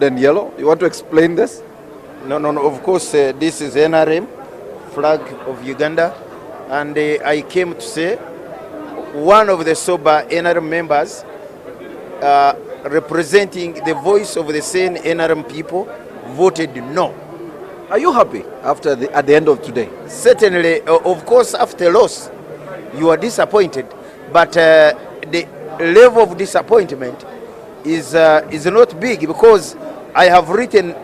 and yellow. You want to explain this? No. Of course, this is NRM, flag of Uganda. And I came to say one of the sober NRM members representing the voice of the sane NRM people voted no. Are you happy at the end of today? Certainly, of course, after loss, you are disappointed. But the level of disappointment is not big, because I have written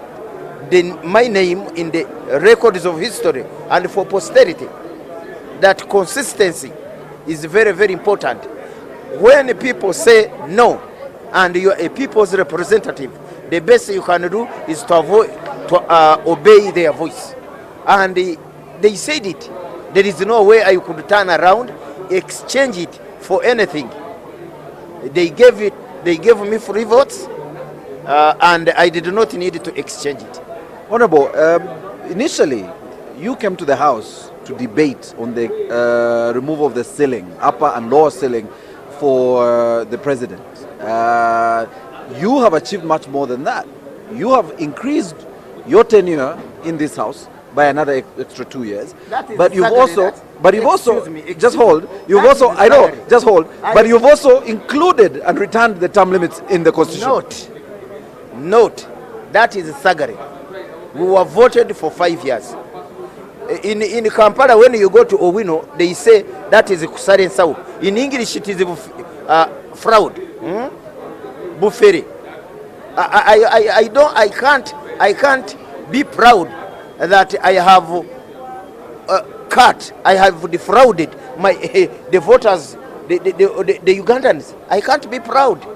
my name in the records of history and for posterity. That consistency is very, very important. When people say no and you are a people's representative, the best you can do is to obey their voice. And they said it. There is no way I could turn around, exchange it for anything. They gave me free votes, and I did not need to exchange it. Honorable, initially you came to the House to debate on the removal of the ceiling, upper and lower ceiling for the president. You have achieved much more than that. You have increased your tenure in this House by another extra 2 years. But you've also included and returned the term limits in the Constitution. Note, that is staggering. We were voted for 5 years. In Kampala, when you go to Owino, they say that is Kusaren Sau. In English, it is fraud. Bufferi. I can't be proud that I have I have defrauded the voters, the Ugandans. I can't be proud.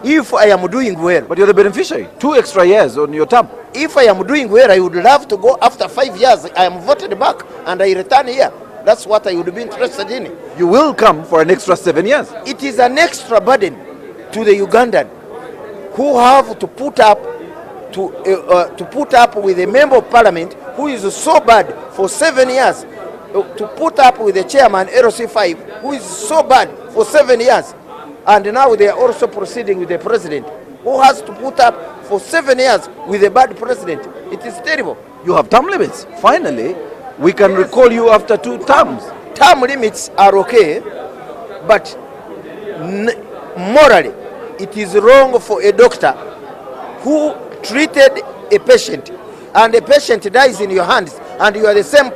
If I am doing well. But you're the beneficiary. 2 extra years on your term. If I am doing well, I would love to go after 5 years. I am voted back and I return here. That's what I would be interested in. You will come for an extra 7 years. It is an extra burden to the Ugandan who have to put up with a member of parliament who is so bad for 7 years, to put up with the chairman LC5 who is so bad for 7 years, and now they are also proceeding with the president who has to put up for 7 years with a bad president. It is terrible. You have term limits. Finally, we can recall you after 2 terms. Term limits are okay, but morally, it is wrong for a doctor who treated a patient and the patient dies in your hands, and you are the same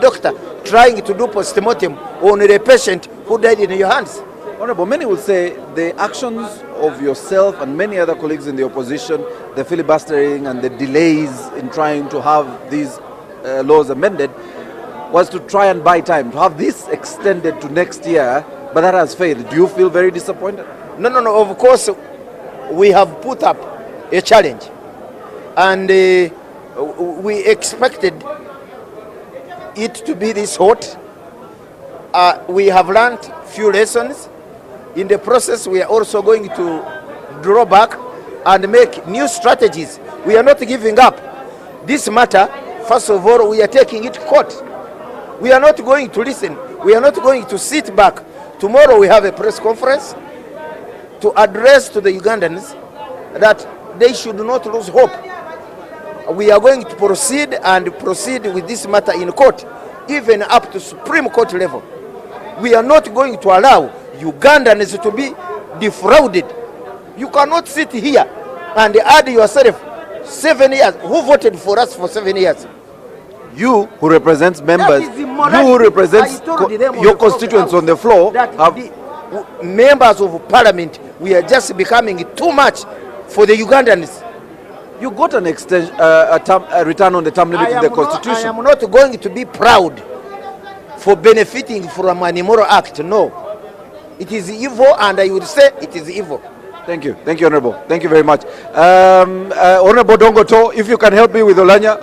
doctor trying to do post-mortem on the patient who died in your hands. Honorable, many will say the actions of yourself and many other colleagues in the opposition, the filibustering and the delays in trying to have these laws amended, was to try and buy time, to have this extended to next year, but that has failed. Do you feel very disappointed? No. Of course, we have put up a challenge, and we expected it to be this hot. We have learned few lessons. In the process, we are also going to draw back and make new strategies. We are not giving up. This matter, first of all, we are taking it to court. We are not going to listen. We are not going to sit back. Tomorrow we have a press conference to address to the Ugandans that they should not lose hope. We are going to proceed with this matter in court, even up to Supreme Court level. We are not going to allow Ugandans to be defrauded. You cannot sit here and add yourself 7 years. Who voted for us for 7 years? You, who represents members, you who represents your constituents on the floor, members of parliament, we are just becoming too much for the Ugandans. You got an extension, a return on the term limit in the Constitution. I am not going to be proud for benefiting from an immoral act. No. It is evil, and I would say it is evil. Thank you. Thank you, Honorable. Thank you very much. Honorable Dongoto, if you can help me with Olanya.